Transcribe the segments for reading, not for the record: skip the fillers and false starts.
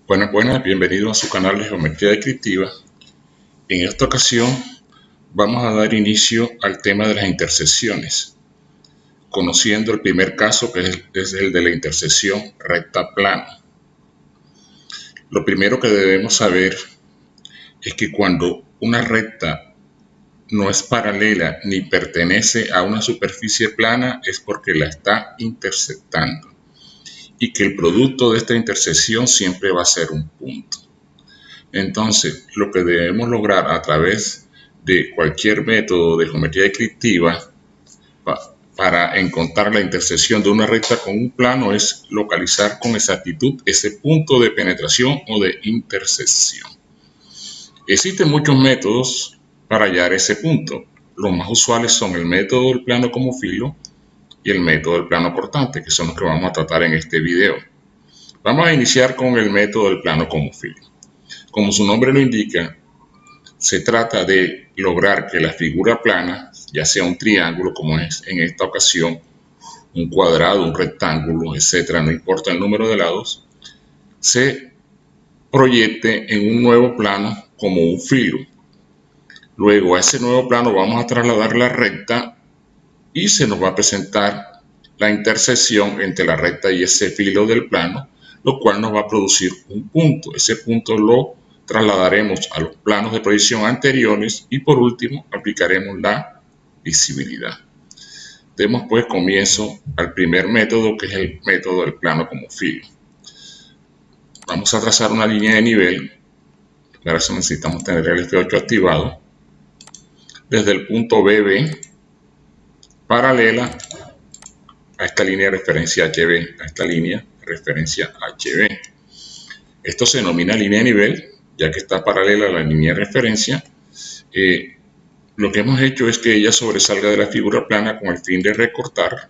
Buenas, bienvenidos a su canal de Geometría Descriptiva. En esta ocasión vamos a dar inicio al tema de las intersecciones, conociendo el primer caso que es el de la intersección recta-plano. Lo primero que debemos saber es que cuando una recta no es paralela ni pertenece a una superficie plana es porque la está intersectando y que el producto de esta intersección siempre va a ser un punto. Entonces, lo que debemos lograr a través de cualquier método de geometría descriptiva para encontrar la intersección de una recta con un plano es localizar con exactitud ese punto de penetración o de intersección. Existen muchos métodos para hallar ese punto. Los más usuales son el método del plano como filo y el método del plano cortante, que son los que vamos a tratar en este video. Vamos a iniciar con el método del plano como filo. Como su nombre lo indica, se trata de lograr que la figura plana, ya sea un triángulo como es en esta ocasión, un cuadrado, un rectángulo, etcétera, no importa el número de lados, se proyecte en un nuevo plano como un filo. Luego a ese nuevo plano vamos a trasladar la recta y se nos va a presentar la intersección entre la recta y ese filo del plano, lo cual nos va a producir un punto. Ese punto lo trasladaremos a los planos de proyección anteriores y por último aplicaremos la visibilidad. Demos pues comienzo al primer método, que es el método del plano como filo. Vamos a trazar una línea de nivel. Para eso necesitamos tener el F8 activado. Desde el punto BB, paralela a esta línea de referencia HB, a esta línea de referencia HB. Esto se denomina línea de nivel, ya que está paralela a la línea de referencia. Lo que hemos hecho es que ella sobresalga de la figura plana con el fin de recortar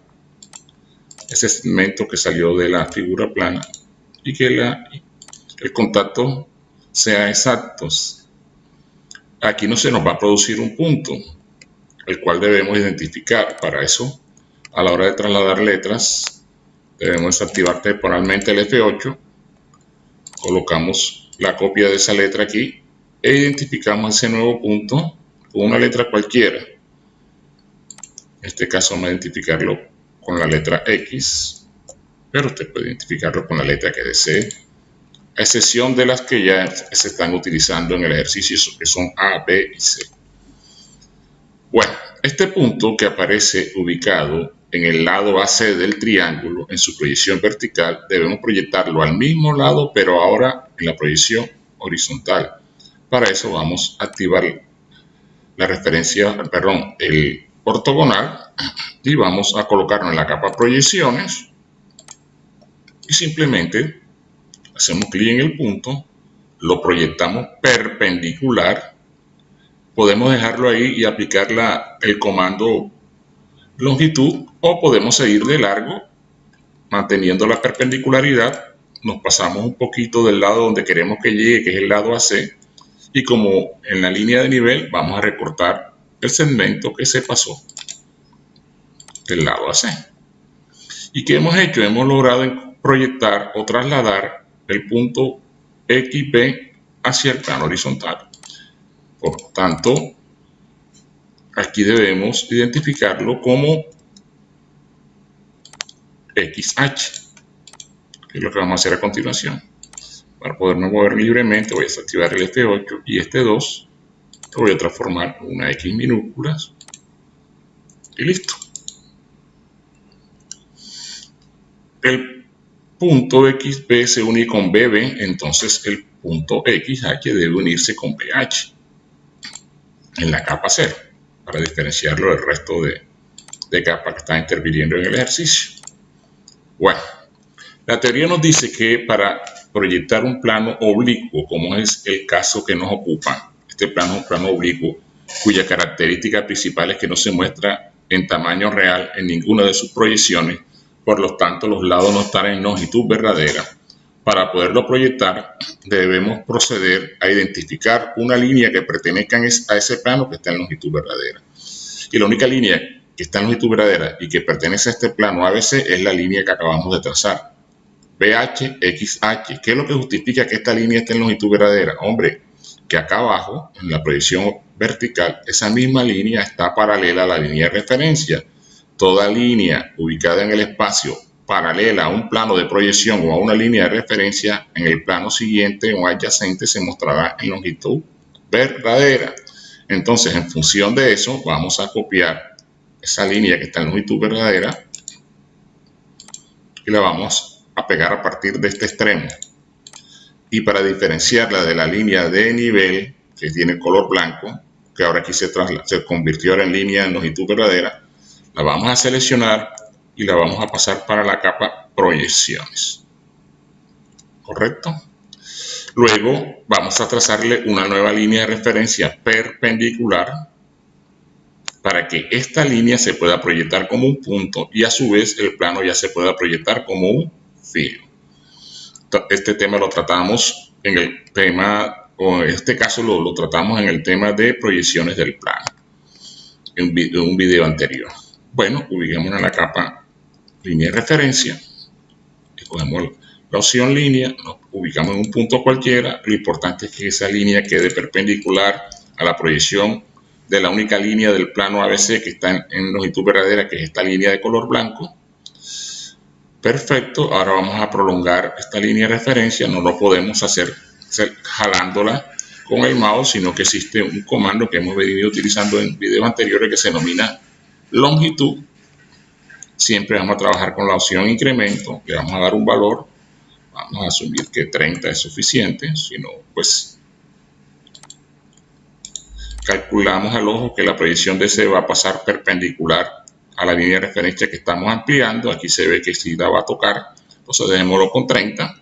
ese segmento que salió de la figura plana y que el contacto sea exacto. Aquí no se nos va a producir un punto, el cual debemos identificar. Para eso, a la hora de trasladar letras, debemos activar temporalmente el F8, colocamos la copia de esa letra aquí e identificamos ese nuevo punto con una letra cualquiera. En este caso vamos a identificarlo con la letra X, pero usted puede identificarlo con la letra que desee, a excepción de las que ya se están utilizando en el ejercicio, que son A, B y C. Bueno, este punto que aparece ubicado en el lado AC del triángulo, en su proyección vertical, debemos proyectarlo al mismo lado, pero ahora en la proyección horizontal. Para eso vamos a activar la referencia, el ortogonal, y vamos a colocarlo en la capa proyecciones y simplemente hacemos clic en el punto, lo proyectamos perpendicular. Podemos dejarlo ahí y aplicar el comando longitud, o podemos seguir de largo manteniendo la perpendicularidad. Nos pasamos un poquito del lado donde queremos que llegue, que es el lado AC, y como en la línea de nivel vamos a recortar el segmento que se pasó del lado AC. ¿Y qué hemos hecho? Hemos logrado proyectar o trasladar el punto XB hacia el plano horizontal. Por lo tanto, aquí debemos identificarlo como XH, que es lo que vamos a hacer a continuación. Para poderme mover libremente voy a desactivar el F8 y este 2 lo voy a transformar en una X minúsculas y listo. El punto XB se une con BB, entonces el punto XH debe unirse con BH en la capa 0 para diferenciarlo del resto de capas que están interviniendo en el ejercicio. Bueno, la teoría nos dice que para proyectar un plano oblicuo, como es el caso que nos ocupa, este plano es un plano oblicuo cuya característica principal es que no se muestra en tamaño real en ninguna de sus proyecciones, por lo tanto los lados no están en longitud verdadera. Para poderlo proyectar debemos proceder a identificar una línea que pertenezca a ese plano que está en longitud verdadera. Y la única línea que está en longitud verdadera y que pertenece a este plano ABC es la línea que acabamos de trazar. BH, XH. ¿Qué es lo que justifica que esta línea esté en longitud verdadera? Hombre, que acá abajo, en la proyección vertical, esa misma línea está paralela a la línea de referencia. Toda línea ubicada en el espacio paralela a un plano de proyección o a una línea de referencia, en el plano siguiente o adyacente se mostrará en longitud verdadera. Entonces, en función de eso, vamos a copiar esa línea que está en longitud verdadera y la vamos a pegar a partir de este extremo. Y para diferenciarla de la línea de nivel, que tiene color blanco, que ahora aquí se convirtió en línea en longitud verdadera, la vamos a seleccionar y la vamos a pasar para la capa proyecciones. ¿Correcto? Luego vamos a trazarle una nueva línea de referencia perpendicular para que esta línea se pueda proyectar como un punto y a su vez el plano ya se pueda proyectar como un filo. Este tema lo tratamos en el tema, o en este caso lo tratamos en el tema de proyecciones del plano, en un video anterior. Bueno, ubiquemos en la capa línea de referencia, escogemos la opción línea, nos ubicamos en un punto cualquiera. Lo importante es que esa línea quede perpendicular a la proyección de la única línea del plano ABC que está en longitud verdadera, que es esta línea de color blanco. Perfecto, ahora vamos a prolongar esta línea de referencia. No lo podemos hacer jalándola con el mouse, sino que existe un comando que hemos venido utilizando en videos anteriores que se denomina longitud. Siempre vamos a trabajar con la opción incremento, le vamos a dar un valor, vamos a asumir que 30 es suficiente, si no, pues calculamos al ojo que la proyección de C va a pasar perpendicular a la línea de referencia que estamos ampliando. Aquí se ve que sí la va a tocar, entonces dejémoslo con 30.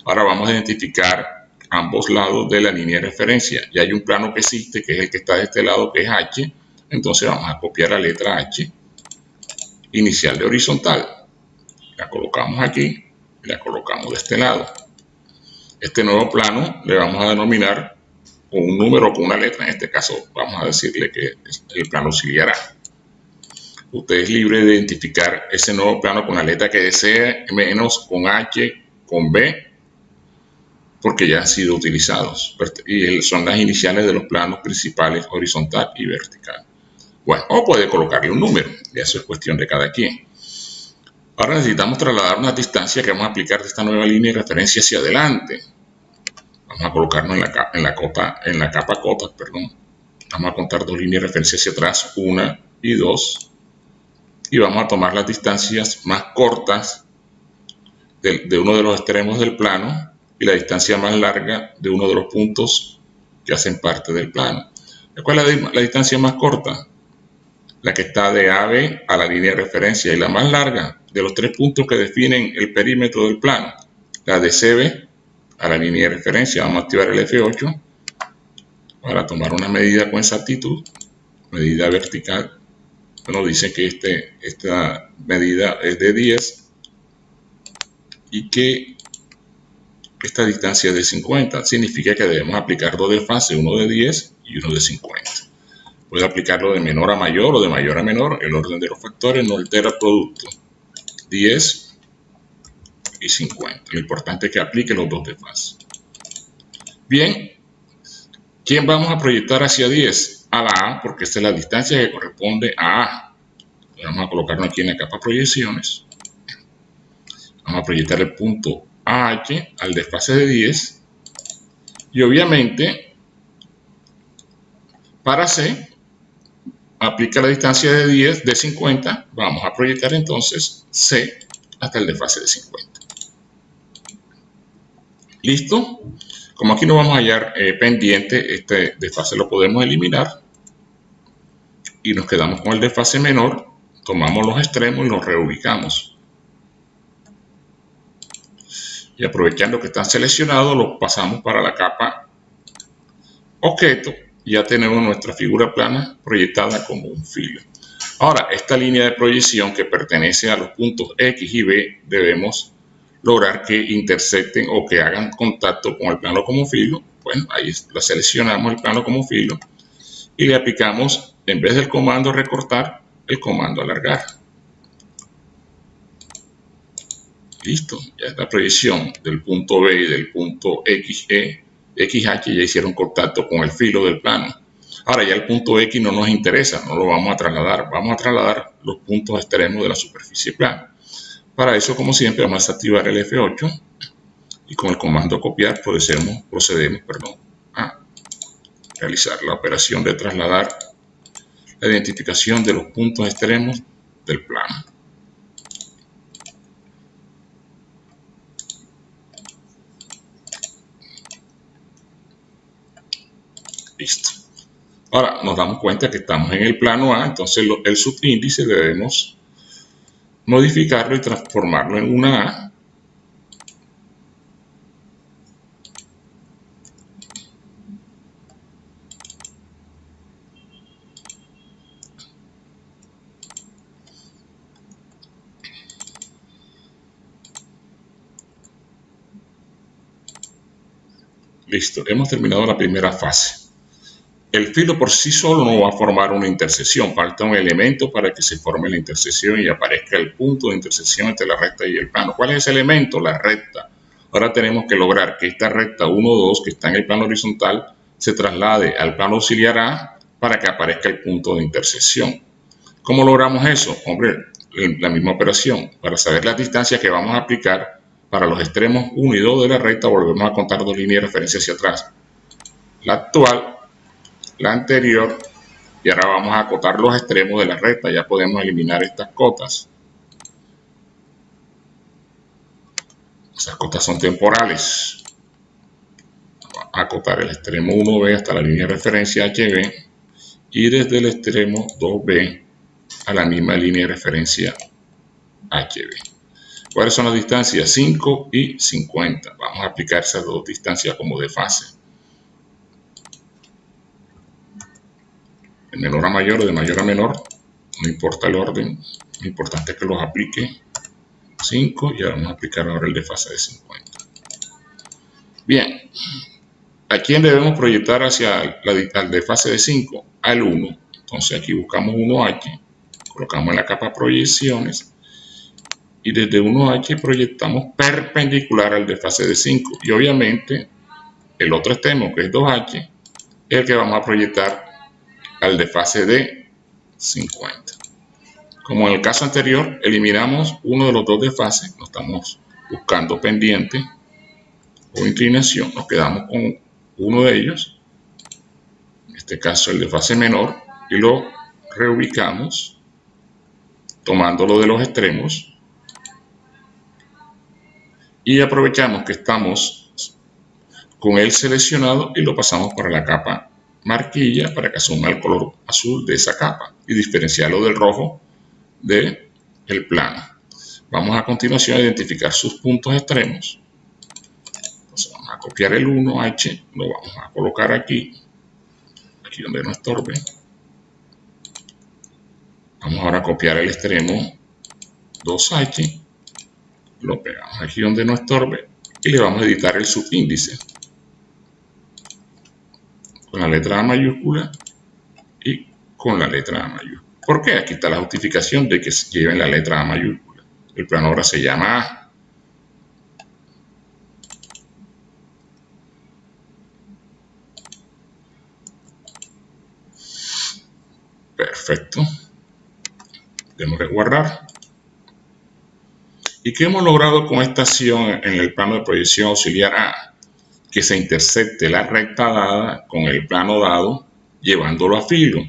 Ahora vamos a identificar ambos lados de la línea de referencia. Y hay un plano que existe, que es el que está de este lado, que es H. Entonces vamos a copiar la letra H, inicial de horizontal. La colocamos aquí y la colocamos de este lado. Este nuevo plano le vamos a denominar con un número o con una letra. En este caso vamos a decirle que es el plano auxiliar A. Usted es libre de identificar ese nuevo plano con la letra que desee, menos con H, con B, porque ya han sido utilizados y son las iniciales de los planos principales horizontal y vertical. Bueno, o puede colocarle un número, y eso es cuestión de cada quien. Ahora necesitamos trasladar una distancia que vamos a aplicar de esta nueva línea de referencia hacia adelante. Vamos a colocarnos en la capa cotas, perdón. Vamos a contar dos líneas de referencia hacia atrás, 1 y 2. Y vamos a tomar las distancias más cortas de uno de los extremos del plano y la distancia más larga de uno de los puntos que hacen parte del plano. ¿Cuál es la distancia más corta? La que está de AB a la línea de referencia, y la más larga de los tres puntos que definen el perímetro del plano, la de CB a la línea de referencia. Vamos a activar el F8 para tomar una medida con exactitud, medida vertical. Nos dice que esta medida es de 10 y que esta distancia es de 50. Significa que debemos aplicar dos desfases, uno de 10 y uno de 50. Puede aplicarlo de menor a mayor o de mayor a menor. El orden de los factores no altera el producto. 10 y 50. Lo importante es que aplique los dos desfases. Bien, ¿quién vamos a proyectar hacia 10? A la A, porque esta es la distancia que corresponde a A. Vamos a colocarlo aquí en la capa proyecciones. Vamos a proyectar el punto AH al desfase de 10. Y obviamente, para C, aplica la distancia de 10 de 50. Vamos a proyectar entonces C hasta el desfase de 50. ¿Listo? Como aquí no vamos a hallar pendiente, este desfase lo podemos eliminar. Y nos quedamos con el desfase menor. Tomamos los extremos y los reubicamos. Y aprovechando que están seleccionados, los pasamos para la capa objeto. Ya tenemos nuestra figura plana proyectada como un filo. Ahora, esta línea de proyección que pertenece a los puntos X y B, debemos lograr que intersecten o que hagan contacto con el plano como filo. Bueno, ahí la seleccionamos, el plano como filo, y le aplicamos, en vez del comando recortar, el comando alargar. Listo, ya esta proyección del punto B y del punto XH ya hicieron contacto con el filo del plano. Ahora ya el punto X no nos interesa, no lo vamos a trasladar. Vamos a trasladar los puntos extremos de la superficie plana. Para eso, como siempre, vamos a activar el F8 y con el comando copiar procedemos a realizar la operación de trasladar la identificación de los puntos extremos del plano. Listo. Ahora nos damos cuenta que estamos en el plano A, entonces el subíndice debemos modificarlo y transformarlo en una A. Listo, hemos terminado la primera fase. El filo por sí solo no va a formar una intersección, falta un elemento para que se forme la intersección y aparezca el punto de intersección entre la recta y el plano. ¿Cuál es ese elemento? La recta. Ahora tenemos que lograr que esta recta 1, 2, que está en el plano horizontal, se traslade al plano auxiliar A para que aparezca el punto de intersección. ¿Cómo logramos eso? Hombre, la misma operación. Para saber las distancias que vamos a aplicar para los extremos 1 y 2 de la recta, volvemos a contar dos líneas de referencia hacia atrás. La actual, la anterior, y ahora vamos a acotar los extremos de la recta. Ya podemos eliminar estas cotas. Esas cotas son temporales. Vamos a acotar el extremo 1B hasta la línea de referencia HB y desde el extremo 2B a la misma línea de referencia HB. ¿Cuáles son las distancias? 5 y 50. Vamos a aplicar esas dos distancias como de fase. De menor a mayor o de mayor a menor, no importa el orden, lo importante es que los aplique. 5 y ahora vamos a aplicar ahora el de fase de 50. Bien, ¿a quién debemos proyectar hacia al de fase de 5? Al 1. Entonces aquí buscamos 1H, colocamos en la capa proyecciones y desde 1H proyectamos perpendicular al de fase de 5 y obviamente el otro extremo, que es 2H, es el que vamos a proyectar al de fase de 50. Como en el caso anterior, eliminamos uno de los dos de fase, no estamos buscando pendiente o inclinación, nos quedamos con uno de ellos, en este caso el de fase menor, y lo reubicamos tomándolo de los extremos y aprovechamos que estamos con él seleccionado y lo pasamos para la capa marquilla para que asuma el color azul de esa capa y diferenciarlo del rojo del plano. Vamos a continuación a identificar sus puntos extremos. Entonces vamos a copiar el 1H, lo vamos a colocar aquí donde no estorbe. Vamos ahora a copiar el extremo 2H, lo pegamos aquí donde no estorbe y le vamos a editar el subíndice con la letra A mayúscula y con la letra A mayúscula. ¿Por qué? Aquí está la justificación de que lleven la letra A mayúscula. El plano ahora se llama A. Perfecto. Tenemos que guardar. ¿Y qué hemos logrado con esta acción en el plano de proyección auxiliar A? Que se intersecte la recta dada con el plano dado, llevándolo a filo.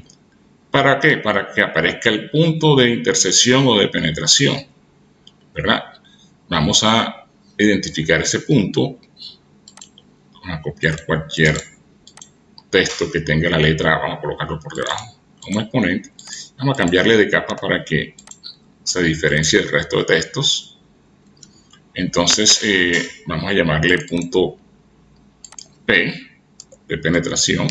¿Para qué? Para que aparezca el punto de intersección o de penetración, ¿verdad? Vamos a identificar ese punto. Vamos a copiar cualquier texto que tenga la letra A, vamos a colocarlo por debajo como exponente. Vamos a cambiarle de capa para que se diferencie del resto de textos. Entonces vamos a llamarle punto P de penetración.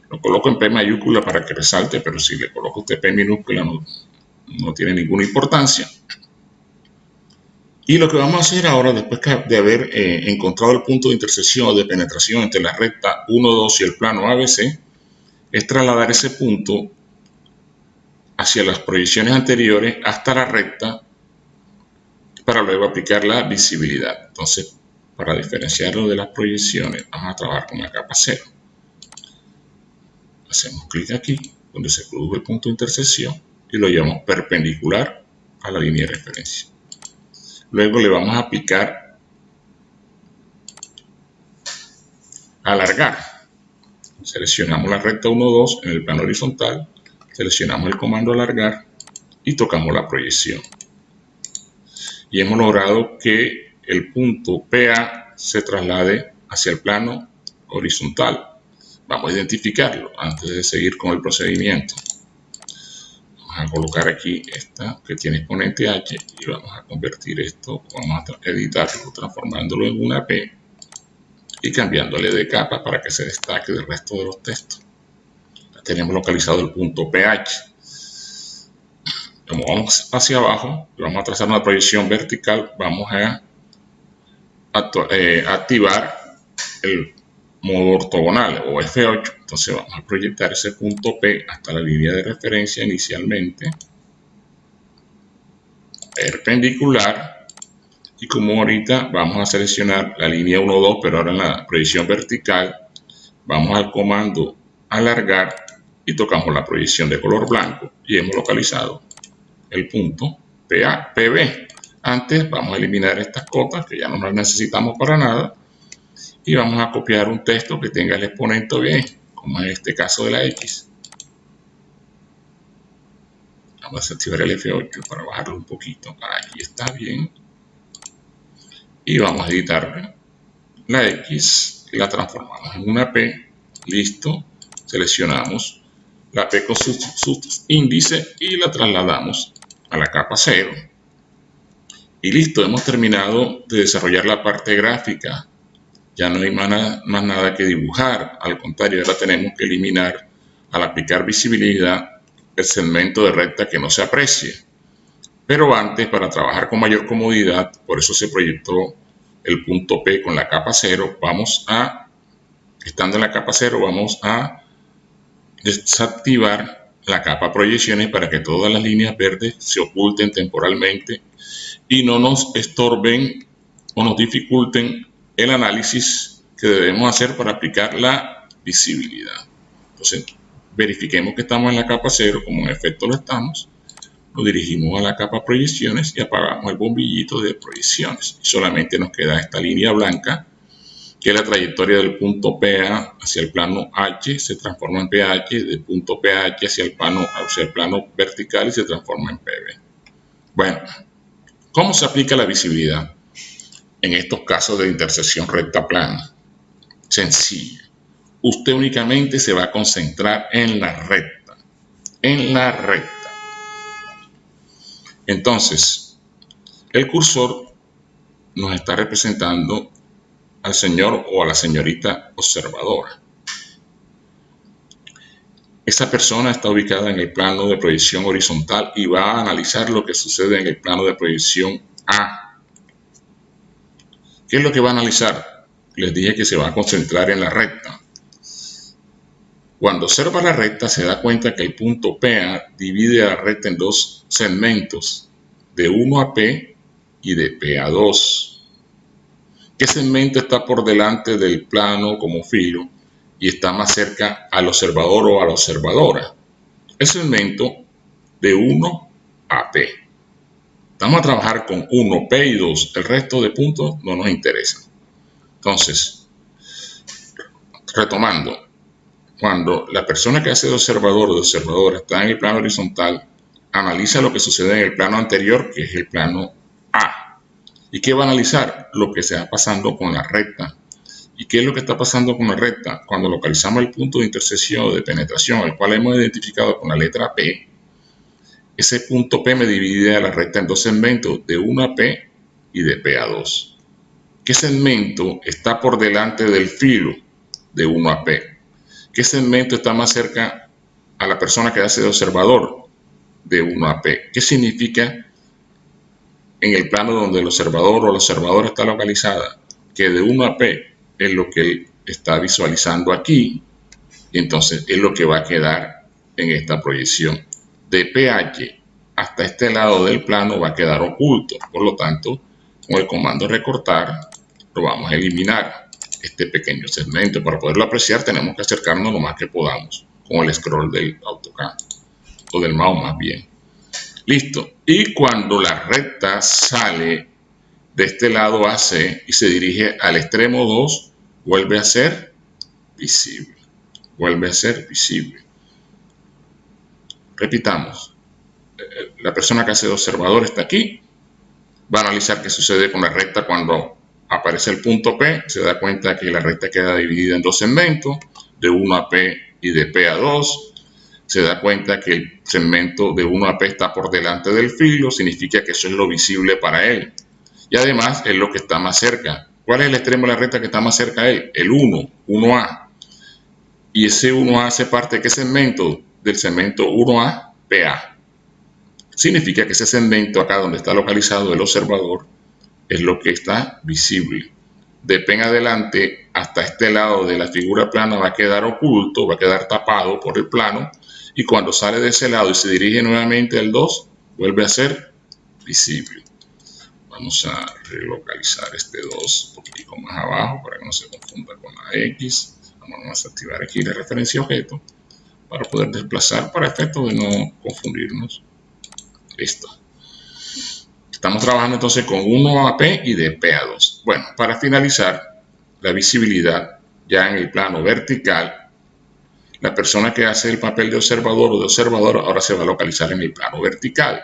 Lo coloco en P mayúscula para que resalte, pero si le coloco usted P minúscula no tiene ninguna importancia. Y lo que vamos a hacer ahora, después de haber encontrado el punto de intersección o de penetración entre la recta 1, 2 y el plano ABC, es trasladar ese punto hacia las proyecciones anteriores hasta la recta para luego aplicar la visibilidad. Entonces, para diferenciarlo de las proyecciones, vamos a trabajar con la capa 0. Hacemos clic aquí, donde se produce el punto de intersección, y lo llevamos perpendicular a la línea de referencia. Luego le vamos a aplicar alargar. Seleccionamos la recta 1, 2 en el plano horizontal, seleccionamos el comando alargar y tocamos la proyección. Y hemos logrado que el punto PA se traslade hacia el plano horizontal. Vamos a identificarlo antes de seguir con el procedimiento. Vamos a colocar aquí esta que tiene exponente H y vamos a convertir esto, vamos a editarlo transformándolo en una P y cambiándole de capa para que se destaque del resto de los textos. Ya tenemos localizado el punto PH. Como vamos hacia abajo, vamos a trazar una proyección vertical, vamos a activar el modo ortogonal o F8. Entonces vamos a proyectar ese punto P hasta la línea de referencia inicialmente, perpendicular, y como ahorita vamos a seleccionar la línea 1, 2, pero ahora en la proyección vertical, vamos al comando alargar y tocamos la proyección de color blanco y hemos localizado el punto PB. Antes vamos a eliminar estas cotas que ya no las necesitamos para nada y vamos a copiar un texto que tenga el exponente B, como en este caso de la X. Vamos a activar el F8 para bajarlo un poquito. Aquí está bien. Y vamos a editar la X y la transformamos en una P. Listo. Seleccionamos la P con su índice y la trasladamos a la capa 0. Y listo, hemos terminado de desarrollar la parte gráfica. Ya no hay más nada que dibujar. Al contrario, ahora tenemos que eliminar, al aplicar visibilidad, el segmento de recta que no se aprecie. Pero antes, para trabajar con mayor comodidad, por eso se proyectó el punto P con la capa 0, estando en la capa 0, vamos a desactivar la capa proyecciones para que todas las líneas verdes se oculten temporalmente y no nos estorben o nos dificulten el análisis que debemos hacer para aplicar la visibilidad. Entonces, verifiquemos que estamos en la capa 0, como en efecto lo estamos. Nos dirigimos a la capa proyecciones y apagamos el bombillito de proyecciones. Y solamente nos queda esta línea blanca, que es la trayectoria del punto PA hacia el plano H, se transforma en PH, del punto PH hacia el plano vertical y se transforma en PB. Bueno, ¿cómo se aplica la visibilidad en estos casos de intersección recta plana? Sencillo. Usted únicamente se va a concentrar en la recta. En la recta. Entonces, el cursor nos está representando al señor o a la señorita observadora. Esa persona está ubicada en el plano de proyección horizontal y va a analizar lo que sucede en el plano de proyección A. ¿Qué es lo que va a analizar? Les dije que se va a concentrar en la recta. Cuando observa la recta se da cuenta que el punto PA divide a la recta en dos segmentos, de 1 a P y de P a 2. ¿Qué segmento está por delante del plano como filo y está más cerca al observador o a la observadora? El segmento de 1 a P. Vamos a trabajar con 1, P y 2. El resto de puntos no nos interesa. Entonces, retomando. Cuando la persona que hace de observador o de observadora está en el plano horizontal, analiza lo que sucede en el plano anterior, que es el plano A. ¿Y qué va a analizar? Lo que se va pasando con la recta. ¿Y qué es lo que está pasando con la recta? Cuando localizamos el punto de intersección o de penetración, el cual hemos identificado con la letra P, ese punto P me divide a la recta en dos segmentos, de 1 a P y de P a 2. ¿Qué segmento está por delante del filo de 1 a P? ¿Qué segmento está más cerca a la persona que hace de observador? De 1 a P. ¿Qué significa en el plano donde el observador o la observadora está localizada? Que de 1 a P es lo que él está visualizando aquí. Y entonces es lo que va a quedar en esta proyección. De PH hasta este lado del plano va a quedar oculto. Por lo tanto, con el comando recortar, lo vamos a eliminar este pequeño segmento. Para poderlo apreciar, tenemos que acercarnos lo más que podamos con el scroll del AutoCAD, o del mouse más bien. Listo. Y cuando la recta sale de este lado AC y se dirige al extremo 2, vuelve a ser visible. Vuelve a ser visible. Repitamos. La persona que hace de observador está aquí. Va a analizar qué sucede con la recta cuando aparece el punto P. Se da cuenta que la recta queda dividida en dos segmentos, de 1 a P y de P a 2. Se da cuenta que el segmento de 1 a P está por delante del filo, significa que eso es lo visible para él. Y además es lo que está más cerca. ¿Cuál es el extremo de la recta que está más cerca a él? El 1, 1A. Y ese 1A hace parte de qué segmento? Del segmento 1A, PA. Significa que ese segmento acá donde está localizado el observador es lo que está visible. De P en adelante hasta este lado de la figura plana va a quedar oculto, va a quedar tapado por el plano, y cuando sale de ese lado y se dirige nuevamente al 2, vuelve a ser visible. Vamos a relocalizar este 2 un poquitico más abajo para que no se confunda con la X. Vamos a activar aquí la referencia objeto para poder desplazar para efecto de no confundirnos. Listo. Estamos trabajando entonces con 1 a P y de P a 2. Bueno, para finalizar la visibilidad ya en el plano vertical, la persona que hace el papel de observador o de observador ahora se va a localizar en el plano vertical.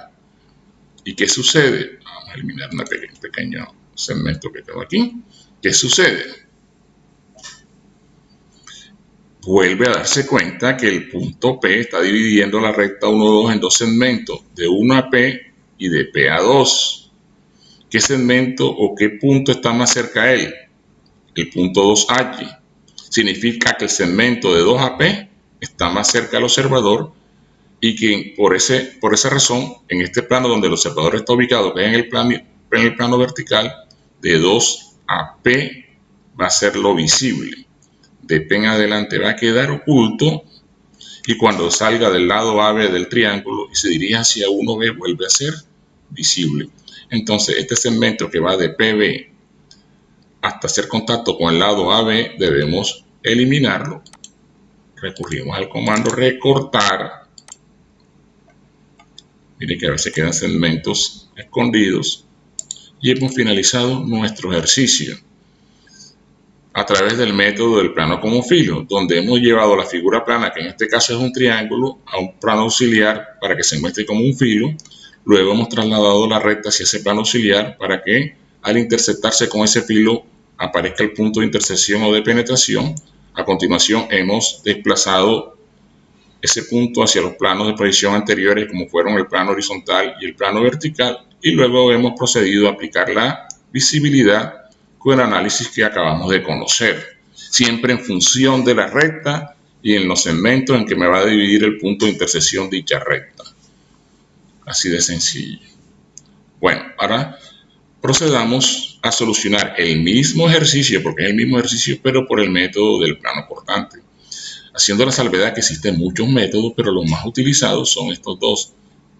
¿Y qué sucede? Vamos a eliminar un pequeño segmento que quedó aquí. ¿Qué sucede? Vuelve a darse cuenta que el punto P está dividiendo la recta 1, 2 en dos segmentos, de 1 a P y de P a 2. ¿Qué segmento o qué punto está más cerca a él? El punto 2H. Significa que el segmento de 2 a P está más cerca al observador, y que por esa razón, en este plano donde el observador está ubicado, que es en el plano vertical, de 2 a P va a ser lo visible. De P en adelante va a quedar oculto, y cuando salga del lado AB del triángulo y se dirija hacia 1B vuelve a ser visible. Entonces este segmento que va de PB hasta hacer contacto con el lado AB debemos eliminarlo. Recurrimos al comando recortar. Miren que a veces quedan segmentos escondidos, y hemos finalizado nuestro ejercicio a través del método del plano como filo, donde hemos llevado la figura plana, que en este caso es un triángulo, a un plano auxiliar para que se muestre como un filo. Luego hemos trasladado la recta hacia ese plano auxiliar para que al intersectarse con ese filo aparezca el punto de intersección o de penetración. A continuación hemos desplazado ese punto hacia los planos de proyección anteriores, como fueron el plano horizontal y el plano vertical, y luego hemos procedido a aplicar la visibilidad con el análisis que acabamos de conocer, siempre en función de la recta y en los segmentos en que me va a dividir el punto de intersección dicha recta. Así de sencillo. Bueno, ahora procedamos a solucionar el mismo ejercicio, porque es el mismo ejercicio, pero por el método del plano cortante, haciendo la salvedad que existen muchos métodos, pero los más utilizados son estos dos: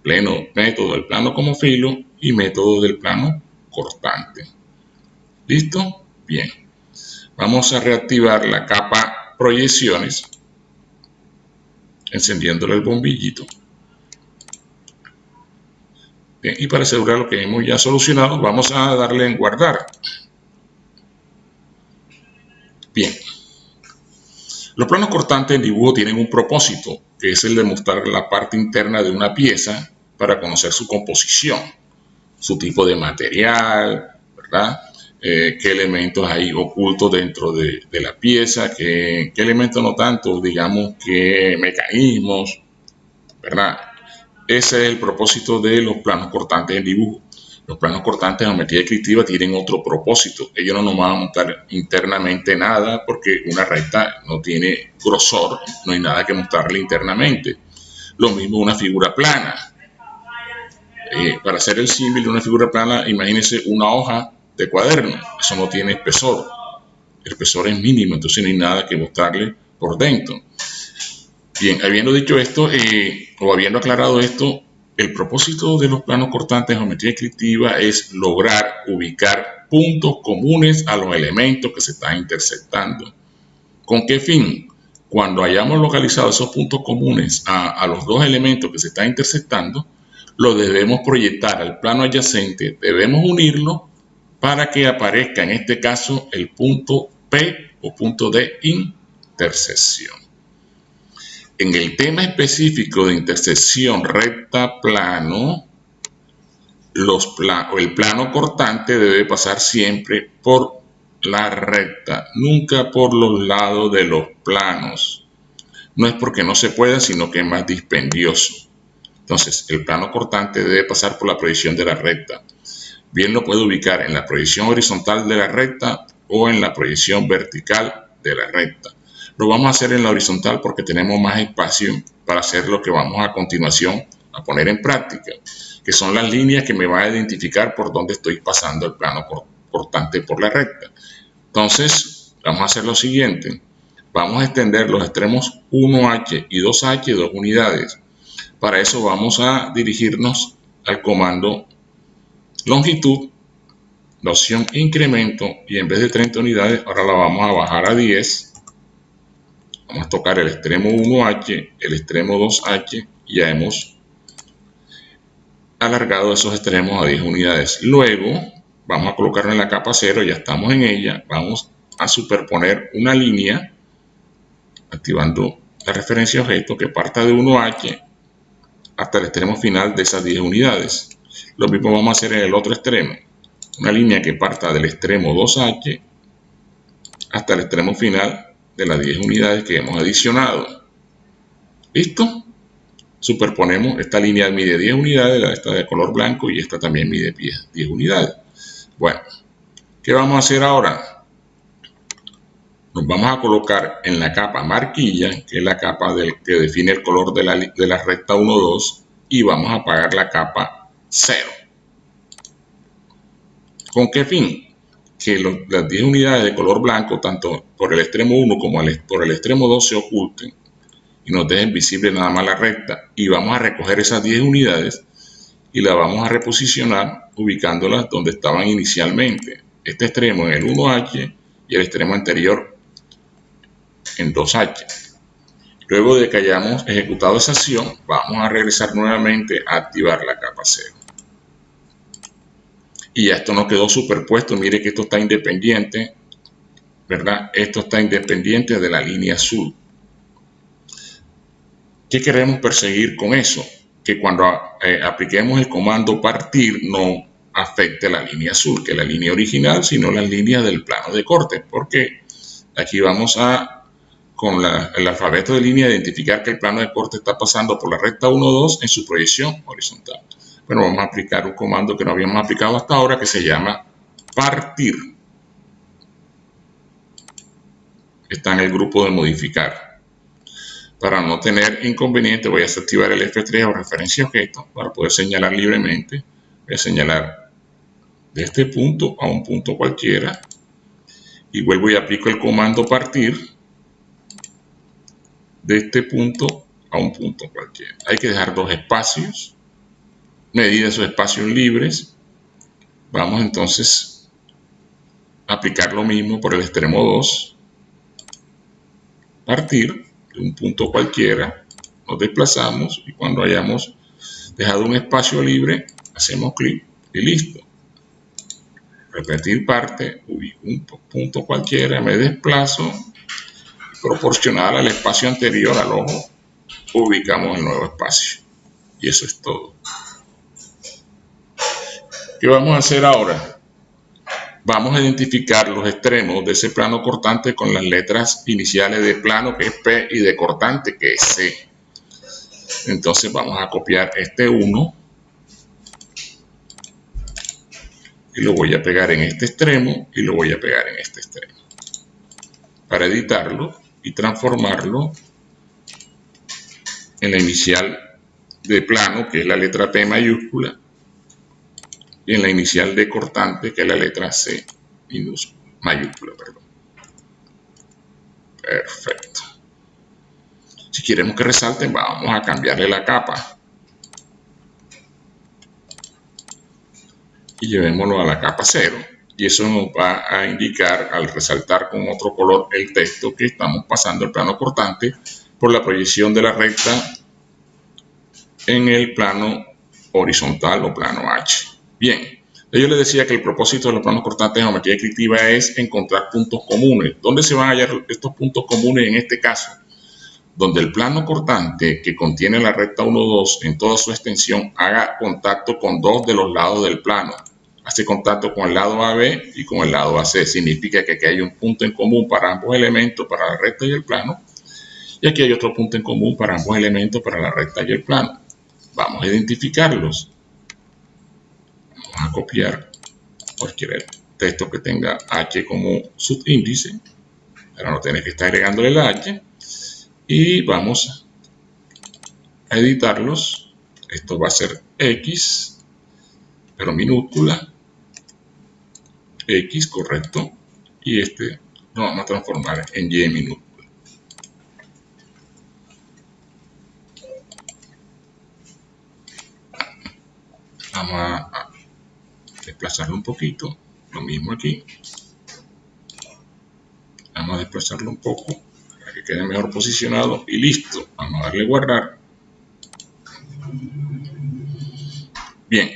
método del plano como filo y método del plano cortante. ¿Listo? Bien. Vamos a reactivar la capa proyecciones, encendiéndole el bombillito. Bien, y para asegurar lo que hemos ya solucionado, vamos a darle en guardar. Bien. Los planos cortantes en dibujo tienen un propósito, que es el de mostrar la parte interna de una pieza para conocer su composición, su tipo de material, ¿verdad? Qué elementos hay ocultos dentro de la pieza, qué elementos no tanto, digamos, qué mecanismos, ¿verdad? Ese es el propósito de los planos cortantes en dibujo. Los planos cortantes en geometría descriptiva tienen otro propósito. Ellos no nos van a montar internamente nada, porque una recta no tiene grosor, no hay nada que mostrarle internamente. Lo mismo una figura plana. Para hacer el símil de una figura plana, imagínense una hoja de cuaderno. Eso no tiene espesor. El espesor es mínimo, entonces no hay nada que mostrarle por dentro. Bien, habiendo dicho esto, o habiendo aclarado esto, El propósito de los planos cortantes en geometría descriptiva es lograr ubicar puntos comunes a los elementos que se están intersectando. ¿Con qué fin? Cuando hayamos localizado esos puntos comunes a los dos elementos que se están intersectando, lo debemos proyectar al plano adyacente, debemos unirlo para que aparezca en este caso el punto P o punto de intersección. En el tema específico de intersección recta-plano, el plano cortante debe pasar siempre por la recta, nunca por los lados de los planos. No es porque no se pueda, sino que es más dispendioso. Entonces, el plano cortante debe pasar por la proyección de la recta. Bien lo puedo ubicar en la proyección horizontal de la recta o en la proyección vertical de la recta. Lo vamos a hacer en la horizontal porque tenemos más espacio para hacer lo que vamos a continuación a poner en práctica, que son las líneas que me van a identificar por dónde estoy pasando el plano cortante por la recta. Entonces, vamos a hacer lo siguiente. Vamos a extender los extremos 1H y 2H, 2 unidades. Para eso vamos a dirigirnos al comando longitud, la opción incremento, y en vez de 30 unidades, ahora la vamos a bajar a 10. Vamos a tocar el extremo 1H, el extremo 2H, y ya hemos alargado esos extremos a 10 unidades. Luego vamos a colocarlo en la capa 0, ya estamos en ella. Vamos a superponer una línea activando la referencia objeto que parta de 1H hasta el extremo final de esas 10 unidades. Lo mismo vamos a hacer en el otro extremo. Una línea que parta del extremo 2H hasta el extremo final de las 10 unidades que hemos adicionado. ¿Listo? Superponemos, esta línea mide 10 unidades, esta de color blanco, y esta también mide 10 unidades. Bueno, ¿qué vamos a hacer ahora? Nos vamos a colocar en la capa marquilla, que es la capa que define el color de la recta 1, 2, y vamos a apagar la capa 0. ¿Con qué fin? Que las 10 unidades de color blanco, tanto por el extremo 1 como por el extremo 2, se oculten y nos dejen visible nada más la recta, y vamos a recoger esas 10 unidades y las vamos a reposicionar ubicándolas donde estaban inicialmente. Este extremo en el 1H y el extremo anterior en 2H. Luego de que hayamos ejecutado esa acción, vamos a regresar nuevamente a activar la capa 0. Y ya esto no quedó superpuesto. Mire que esto está independiente, ¿verdad? Esto está independiente de la línea azul. ¿Qué queremos perseguir con eso? Que cuando apliquemos el comando partir no afecte la línea azul, que es la línea original, sino las líneas del plano de corte, porque aquí vamos a, con el alfabeto de línea, identificar que el plano de corte está pasando por la recta 1, 2 en su proyección horizontal. Bueno, vamos a aplicar un comando que no habíamos aplicado hasta ahora, que se llama partir. Está en el grupo de modificar. Para no tener inconveniente, voy a desactivar el F3 o referencia objeto para poder señalar libremente. Voy a señalar de este punto a un punto cualquiera y vuelvo y aplico el comando partir de este punto a un punto cualquiera. Hay que dejar dos espacios, medir esos espacios libres. Vamos entonces a aplicar lo mismo por el extremo 2, partir de un punto cualquiera, nos desplazamos y cuando hayamos dejado un espacio libre, hacemos clic y listo. Repetir parte, ubico un punto cualquiera, me desplazo, proporcional al espacio anterior al ojo, ubicamos el nuevo espacio. Y eso es todo. ¿Qué vamos a hacer ahora? Vamos a identificar los extremos de ese plano cortante con las letras iniciales de plano, que es P, y de cortante, que es C. Entonces vamos a copiar este 1 y lo voy a pegar en este extremo y lo voy a pegar en este extremo. Para editarlo y transformarlo en la inicial de plano, que es la letra P mayúscula, y en la inicial de cortante, que es la letra C mayúscula. Perfecto. Si queremos que resalten, vamos a cambiarle la capa. llevémoslo a la capa 0. Y eso nos va a indicar, al resaltar con otro color el texto, que estamos pasando el plano cortante por la proyección de la recta en el plano horizontal o plano H. Bien, yo les decía que el propósito de los planos cortantes de geometría descriptiva es encontrar puntos comunes. ¿Dónde se van a hallar estos puntos comunes en este caso? Donde el plano cortante que contiene la recta 1, 2 en toda su extensión haga contacto con dos de los lados del plano. Hace contacto con el lado AB y con el lado AC. Significa que aquí hay un punto en común para ambos elementos, para la recta y el plano. Y aquí hay otro punto en común para ambos elementos, para la recta y el plano. Vamos a identificarlos. Vamos a copiar cualquier texto que tenga H como subíndice, para no tener que estar agregándole la H. Y vamos a editarlos. Esto va a ser X, pero minúscula. X, correcto. Y este lo vamos a transformar en Y minúscula. Vamos a desplazarlo un poquito. Lo mismo aquí. Vamos a desplazarlo un poco para que quede mejor posicionado. Y listo. Vamos a darle guardar. Bien.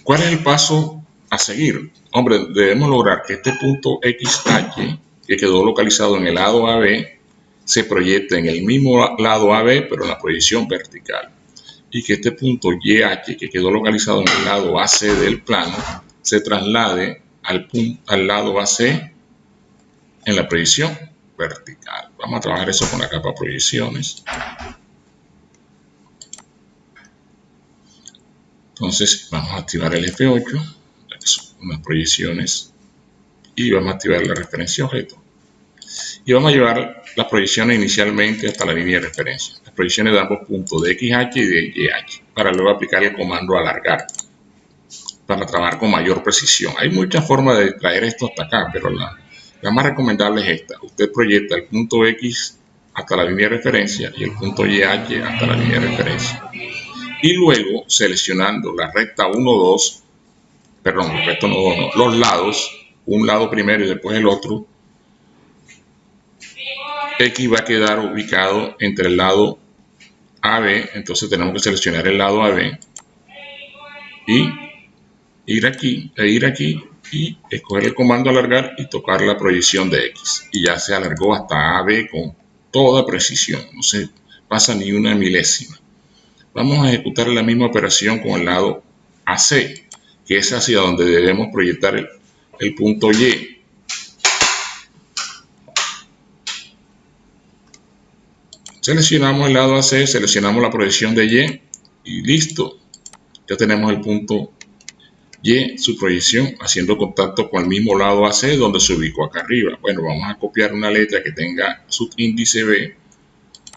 ¿Cuál es el paso a seguir? Hombre, debemos lograr que este punto XH, que quedó localizado en el lado AB, se proyecte en el mismo lado AB, pero en la proyección vertical. Y que este punto YH, que quedó localizado en el lado AC del plano, se traslade al lado AC en la proyección vertical. Vamos a trabajar eso con la capa proyecciones. Entonces vamos a activar el F8, unas proyecciones, y vamos a activar la referencia objeto. Y vamos a llevar las proyecciones inicialmente hasta la línea de referencia. Las proyecciones de ambos puntos, de XH y de YH, para luego aplicar el comando alargar, para trabajar con mayor precisión. Hay muchas formas de traer esto hasta acá, pero la más recomendable es esta. Usted proyecta el punto X hasta la línea de referencia y el punto YH hasta la línea de referencia. Y luego, seleccionando la recta 1, 2, perdón, la recta 1, 2, no, los lados, un lado primero y después el otro, X va a quedar ubicado entre el lado AB, entonces tenemos que seleccionar el lado AB y ir aquí y escoger el comando alargar y tocar la proyección de X. Y ya se alargó hasta AB con toda precisión, no se pasa ni una milésima. Vamos a ejecutar la misma operación con el lado AC, que es hacia donde debemos proyectar el punto Y. Seleccionamos el lado AC, seleccionamos la proyección de Y y listo. Ya tenemos el punto Y, su proyección, haciendo contacto con el mismo lado AC donde se ubicó acá arriba. Bueno, vamos a copiar una letra que tenga subíndice B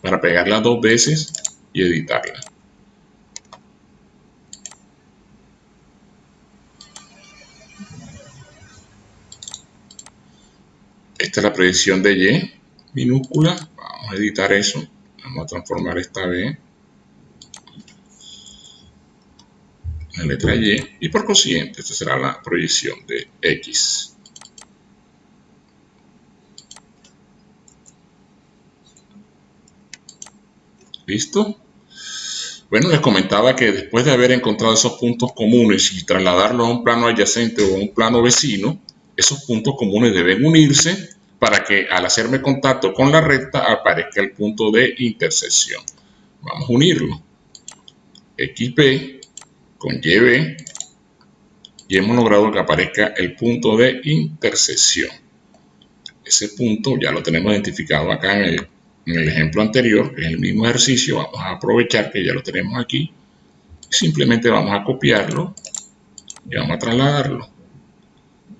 para pegarla dos veces y editarla. Esta es la proyección de Y minúscula. Vamos a editar eso. Vamos a transformar esta B en la letra Y por consiguiente esta será la proyección de X. ¿Listo? Bueno, les comentaba que después de haber encontrado esos puntos comunes y trasladarlos a un plano adyacente o a un plano vecino, esos puntos comunes deben unirse para que al hacerme contacto con la recta aparezca el punto de intersección. Vamos a unirlo. XB con YB y hemos logrado que aparezca el punto de intersección. Ese punto ya lo tenemos identificado acá en el ejemplo anterior, que es el mismo ejercicio. Vamos a aprovechar que ya lo tenemos aquí. Simplemente vamos a copiarlo y vamos a trasladarlo.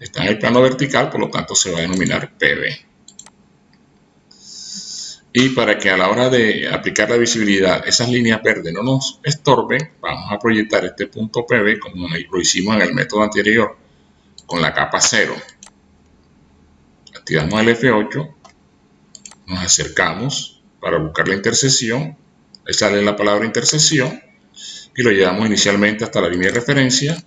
Está en el plano vertical, por lo tanto se va a denominar PB. Y para que a la hora de aplicar la visibilidad esas líneas verdes no nos estorben, vamos a proyectar este punto PB como lo hicimos en el método anterior, con la capa 0. Activamos el F8, nos acercamos para buscar la intersección, ahí sale la palabra intersección, y lo llevamos inicialmente hasta la línea de referencia,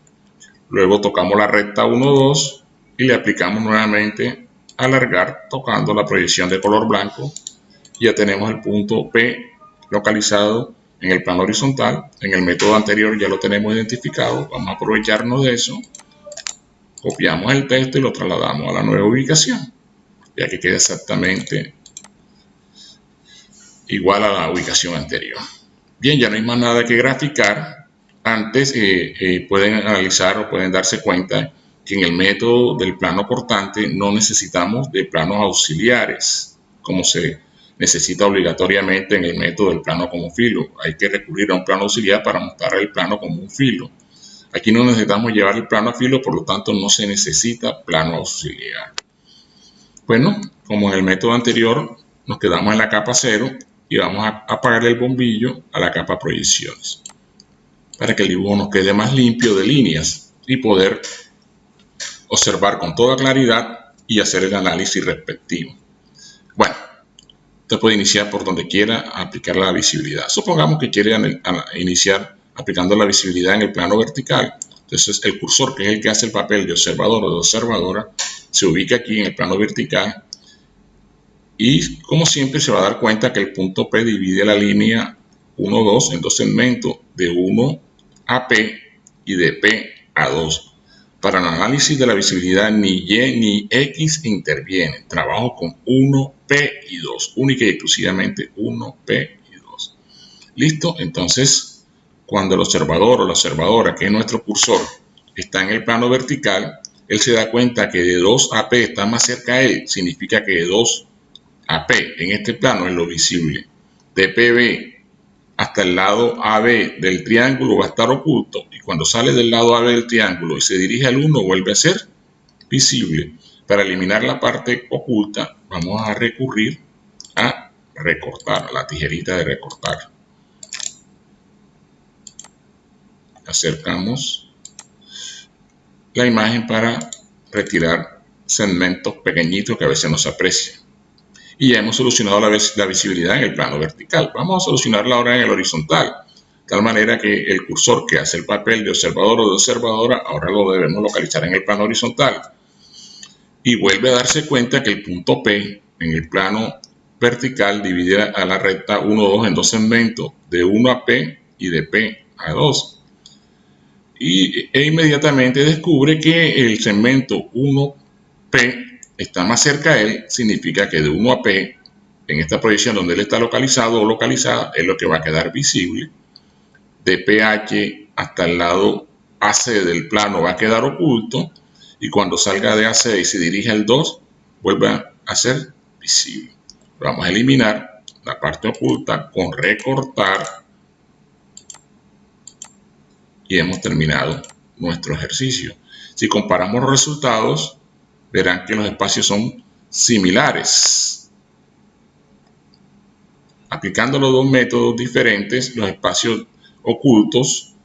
Luego tocamos la recta 1, 2 y le aplicamos nuevamente alargar tocando la proyección de color blanco. Ya tenemos el punto P localizado en el plano horizontal. En el método anterior ya lo tenemos identificado. Vamos a aprovecharnos de eso. Copiamos el texto y lo trasladamos a la nueva ubicación, ya que queda exactamente igual a la ubicación anterior. Bien, ya no hay más nada que graficar. Antes pueden analizar o pueden darse cuenta que en el método del plano cortante no necesitamos de planos auxiliares, como se necesita obligatoriamente en el método del plano como filo. Hay que recurrir a un plano auxiliar para mostrar el plano como un filo. Aquí no necesitamos llevar el plano a filo, por lo tanto no se necesita plano auxiliar. Bueno, como en el método anterior, nos quedamos en la capa 0 y vamos a apagar el bombillo a la capa proyecciones para que el dibujo nos quede más limpio de líneas y poder observar con toda claridad y hacer el análisis respectivo. Bueno, usted puede iniciar por donde quiera a aplicar la visibilidad. Supongamos que quiere iniciar aplicando la visibilidad en el plano vertical. Entonces el cursor, que es el que hace el papel de observador o de observadora, se ubica aquí en el plano vertical y como siempre se va a dar cuenta que el punto P divide la línea 1, 2 en dos segmentos, de 1 a P y de P a 2. Para el análisis de la visibilidad ni Y ni X intervienen. Trabajo con 1, P y 2, única y exclusivamente 1, P y 2. ¿Listo? Entonces, cuando el observador o la observadora, que es nuestro cursor, está en el plano vertical, él se da cuenta que de 2 a P está más cerca a él. Significa que de 2 a P en este plano es lo visible. De PB hasta el lado AB del triángulo va a estar oculto, y cuando sale del lado AB del triángulo y se dirige al 1 vuelve a ser visible. Para eliminar la parte oculta vamos a recurrir a recortar, a la tijerita de recortar. Acercamos la imagen para retirar segmentos pequeñitos que a veces no se aprecian. Y ya hemos solucionado la visibilidad en el plano vertical. Vamos a solucionarla ahora en el horizontal, de tal manera que el cursor que hace el papel de observador o de observadora ahora lo debemos localizar en el plano horizontal. Y vuelve a darse cuenta que el punto P en el plano vertical divide a la recta 1, 2 en dos segmentos, de 1 a P y de P a 2. E inmediatamente descubre que el segmento 1P está más cerca a él. Significa que de 1 a P, en esta proyección donde él está localizado o localizada, es lo que va a quedar visible. De PH hasta el lado AC del plano va a quedar oculto, y cuando salga de AC y se dirige al 2, vuelve a ser visible. Vamos a eliminar la parte oculta con recortar y hemos terminado nuestro ejercicio. Si comparamos los resultados, verán que los espacios son similares. Aplicando los dos métodos diferentes, los espacios ocultos,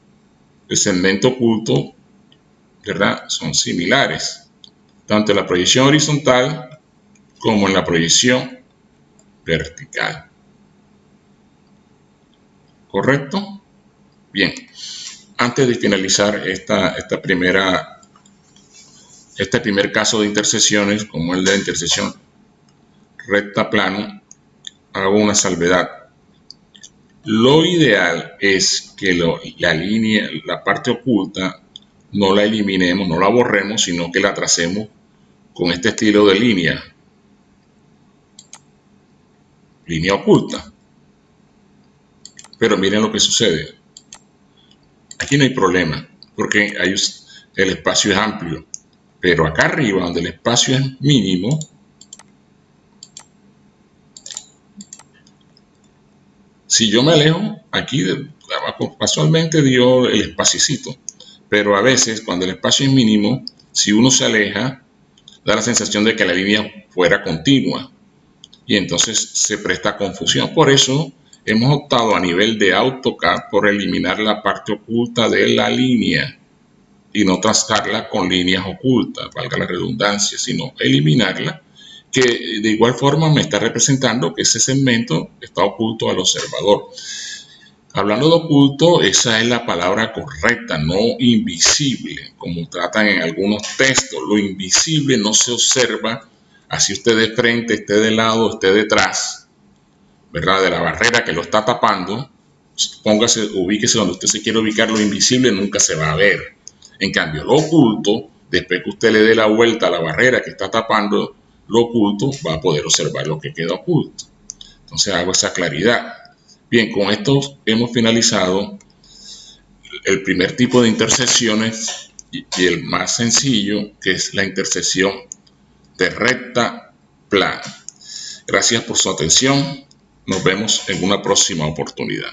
el segmento oculto, ¿verdad?, son similares, tanto en la proyección horizontal como en la proyección vertical. ¿Correcto? Bien, antes de finalizar este primer caso de intersecciones, como el de intersección recta plano, hago una salvedad. Lo ideal es que la línea, la parte oculta, no la eliminemos, no la borremos, sino que la tracemos con este estilo de línea oculta. Pero miren lo que sucede. Aquí no hay problema, porque el espacio es amplio. Pero acá arriba, donde el espacio es mínimo, si yo me alejo, aquí casualmente dio el espacito, pero a veces cuando el espacio es mínimo, si uno se aleja, da la sensación de que la línea fuera continua y entonces se presta confusión. Por eso hemos optado a nivel de AutoCAD por eliminar la parte oculta de la línea y no trazarla con líneas ocultas, valga la redundancia, sino eliminarla, que de igual forma me está representando que ese segmento está oculto al observador. Hablando de oculto, esa es la palabra correcta, no invisible, como tratan en algunos textos. Lo invisible no se observa, así usted de frente, esté de lado, esté detrás, ¿verdad? De la barrera que lo está tapando. Póngase, ubíquese donde usted se quiere ubicar. Lo invisible nunca se va a ver. En cambio, lo oculto, después que usted le dé la vuelta a la barrera que está tapando lo oculto, va a poder observar lo que queda oculto. Entonces hago esa claridad. Bien, con esto hemos finalizado el primer tipo de intersecciones y el más sencillo, que es la intersección de recta plana. Gracias por su atención. Nos vemos en una próxima oportunidad.